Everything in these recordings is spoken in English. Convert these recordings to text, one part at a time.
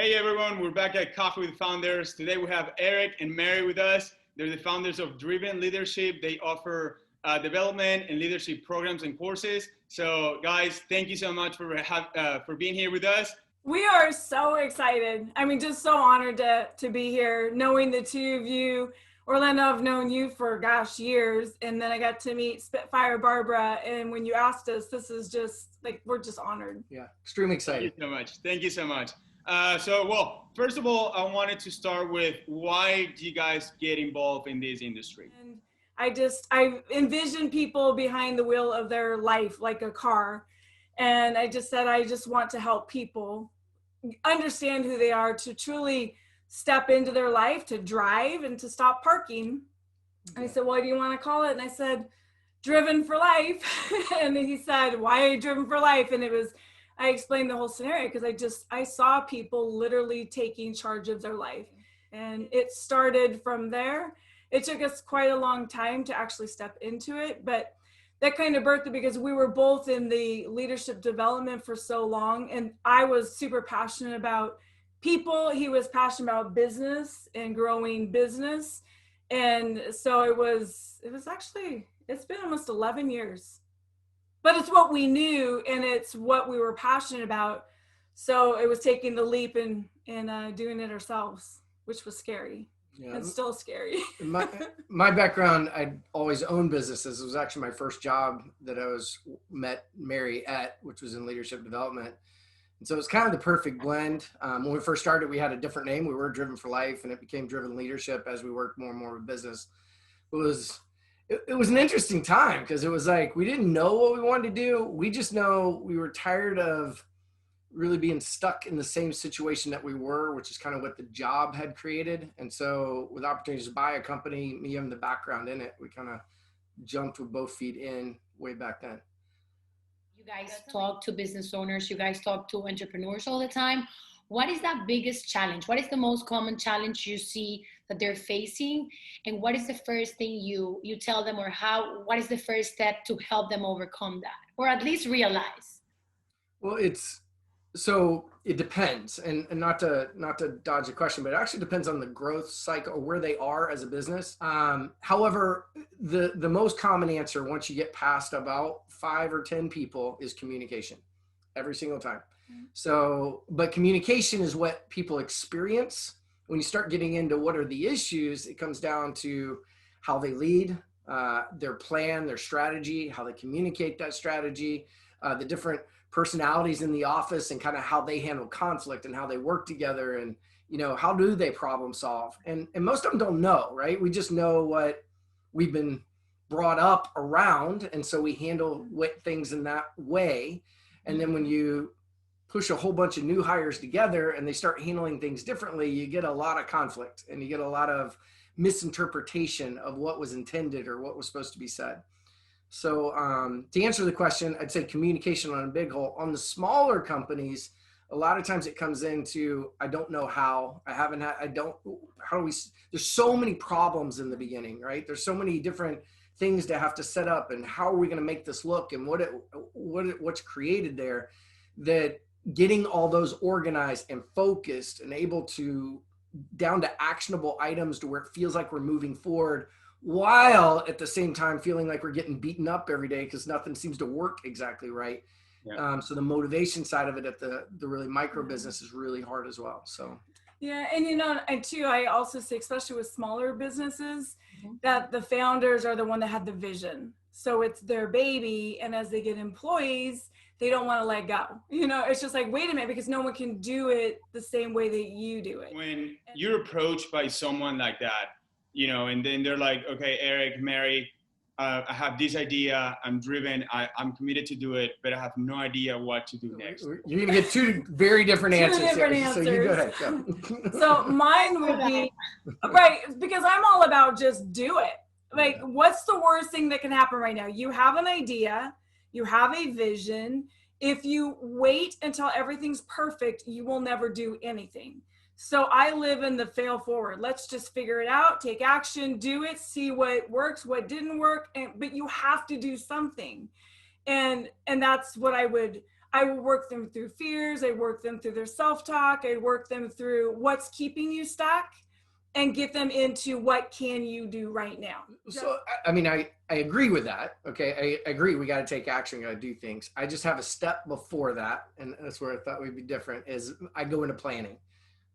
Hey everyone, we're back at Coffee with Founders. Today we have Eric and Mary with us. They're the founders of Driven Leadership. They offer development and leadership programs and courses. So guys, thank you so much for being here with us. We are so excited. I mean, just so honored to be here, knowing the two of you. Orlando, I've known you for, years. And then I got to meet Spitfire Barbara. And when you asked us, this is just like, we're just honored. Yeah, extremely excited. Thank you so much. Thank you so much. First of all, I wanted to start with, why do you guys get involved in this industry? And I envision people behind the wheel of their life like a car. And I just said, I just want to help people understand who they are, to truly step into their life, to drive and to stop parking. And he said, what do you want to call it? And I said, Driven for Life. And he said, why are you driven for life? And I explained the whole scenario because I saw people literally taking charge of their life. And it started from there. It took us quite a long time to actually step into it, but that kind of birthed it because we were both in the leadership development for so long. And I was super passionate about people. He was passionate about business and growing business. And so it's been almost 11 years. But it's what we knew and it's what we were passionate about. So it was taking the leap and doing it ourselves, which was scary. Yeah. And still scary. my background, I'd always owned businesses. It was actually my first job that I met Mary at, which was in leadership development. And so it was kind of the perfect blend. When we first started, we had a different name. We were Driven for Life, and it became Driven Leadership as we worked more and more with business. It was an interesting time because it was like, we didn't know what we wanted to do. We just know we were tired of really being stuck in the same situation that we were, which is kind of what the job had created. And so with opportunities to buy a company, me having the background in it, we kind of jumped with both feet in way back then. You guys talk to business owners, you guys talk to entrepreneurs all the time. What is that biggest challenge? What is the most common challenge you see that they're facing? And what is the first thing you tell them, or what is the first step to help them overcome that, or at least realize? Well, it depends, and not to dodge the question, but it actually depends on the growth cycle or where they are as a business. However, the most common answer once you get past about 5 or 10 people is communication, every single time. So, but communication is what people experience. When you start getting into what are the issues, it comes down to how they lead, their plan, their strategy, how they communicate that strategy, the different personalities in the office and kind of how they handle conflict and how they work together, and how do they problem solve, and most of them don't know, right? We just know what we've been brought up around, and so we handle things in that way. And then when you push a whole bunch of new hires together and they start handling things differently, you get a lot of conflict and you get a lot of misinterpretation of what was intended or what was supposed to be said. So to answer the question, I'd say communication on a big whole. On the smaller companies, a lot of times it comes into, I don't know how, there's so many problems in the beginning, right? There's so many different things to have to set up, and how are we going to make this look, and what's created there, that getting all those organized and focused and able to down to actionable items to where it feels like we're moving forward, while at the same time feeling like we're getting beaten up every day because nothing seems to work exactly right. Yeah. So the motivation side of it at the really micro business is really hard as well. So yeah, and I also say, especially with smaller businesses, that the founders are the one that had the vision. So it's their baby, and as they get employees, they don't want to let go. It's just like, wait a minute, because no one can do it the same way that you do it. When you're approached by someone like that, and then they're like, okay, Eric, Mary, I have this idea, I'm driven, I'm committed to do it, but I have no idea what to do next. You're gonna get two very different answers. Answers. So you go ahead. Go. So mine would be, right, because I'm all about just do it. Like, what's the worst thing that can happen right now? You have an idea, you have a vision. If you wait until everything's perfect, you will never do anything. So I live in the fail forward. Let's just figure it out, take action, do it, see what works, what didn't work, but you have to do something. And that's what I would I will work them through fears. I work them through their self-talk. I work them through what's keeping you stuck and get them into what can you do right now. So, I mean, I agree with that. Okay. I agree. We got to take action. We got to do things. I just have a step before that. And that's where I thought we'd be different is I go into planning,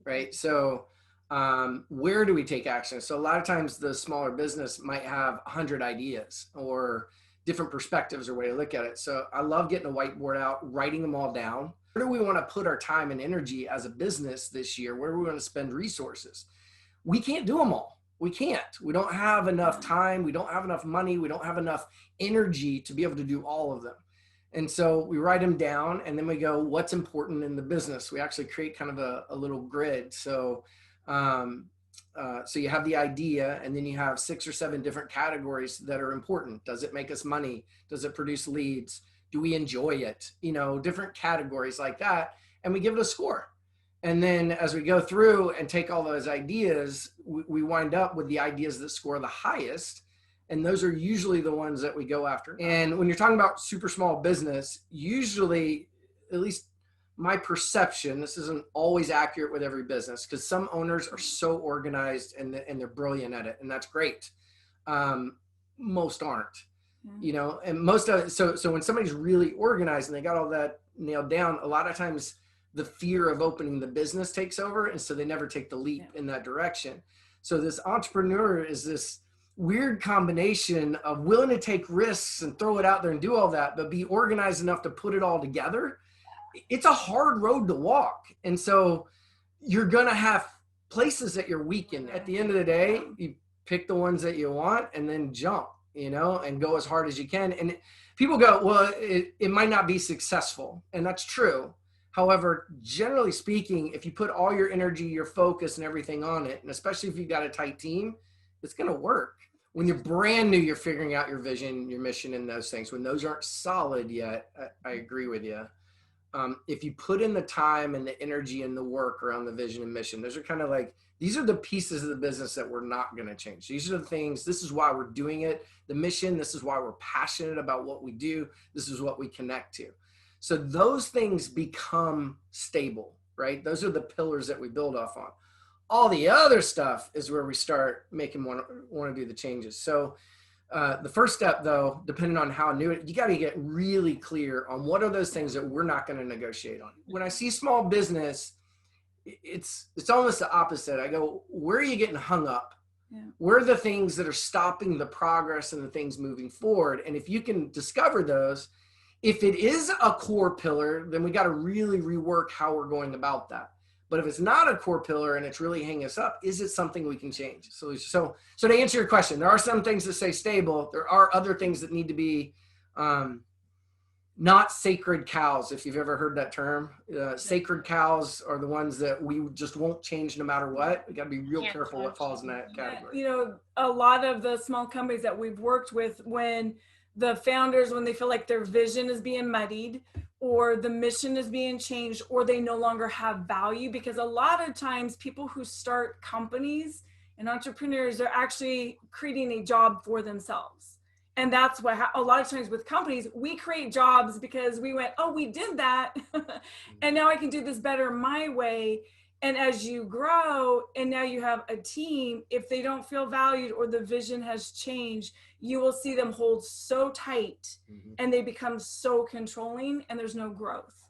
right? So, where do we take action? So a lot of times the smaller business might have 100 ideas or different perspectives or way to look at it. So I love getting a whiteboard out, writing them all down. Where do we want to put our time and energy as a business this year? Where do we want to spend resources? We can't do them all. We can't. We don't have enough time. We don't have enough money. We don't have enough energy to be able to do all of them. And so we write them down and then we go, what's important in the business? We actually create kind of a little grid. So you have the idea and then you have 6 or 7 different categories that are important. Does it make us money? Does it produce leads? Do we enjoy it? You know, different categories like that. And we give it a score. And then as we go through and take all those ideas, we wind up with the ideas that score the highest. And those are usually the ones that we go after. And when you're talking about super small business, usually, at least my perception, this isn't always accurate with every business because some owners are so organized and they're brilliant at it. And that's great. Most aren't, you know, and most of it. So when somebody's really organized and they got all that nailed down, a lot of times the fear of opening the business takes over. And so they never take the leap in that direction. So this entrepreneur is this weird combination of willing to take risks and throw it out there and do all that, but be organized enough to put it all together. It's a hard road to walk. And so you're going to have places that you're weak in. At the end of the day, you pick the ones that you want and then jump, you know, and go as hard as you can. And people go, well, it might not be successful. And that's true. However, generally speaking, if you put all your energy, your focus and everything on it, and especially if you've got a tight team, it's going to work. When you're brand new, you're figuring out your vision, your mission, and those things. When those aren't solid yet, I agree with you. If you put in the time and the energy and the work around the vision and mission, those are kind of like, these are the pieces of the business that we're not going to change. These are the things, this is why we're doing it. The mission, this is why we're passionate about what we do. This is what we connect to. So those things become stable, right? Those are the pillars that we build off on. All the other stuff is where we start making want to do the changes. So the first step, though, depending on how new it, you got to get really clear on what are those things that we're not going to negotiate on. When I see small business, it's almost the opposite. I go, where are you getting hung up? Yeah. Where are the things that are stopping the progress and the things moving forward? And if you can discover those, if it is a core pillar, then we got to really rework how we're going about that. But if it's not a core pillar and it's really hanging us up, is it something we can change? So to answer your question, there are some things that stay stable. There are other things that need to be not sacred cows, if you've ever heard that term. Sacred cows are the ones that we just won't change no matter what. We got to be real careful what falls in that category. You know, a lot of the small companies that we've worked with, when the founders, when they feel like their vision is being muddied or the mission is being changed or they no longer have value, because a lot of times people who start companies and entrepreneurs are actually creating a job for themselves. And that's what a lot of times with companies, we create jobs because we went, oh, we did that. And now I can do this better my way. And as you grow and now you have a team, if they don't feel valued or the vision has changed, you will see them hold so tight and they become so controlling and there's no growth.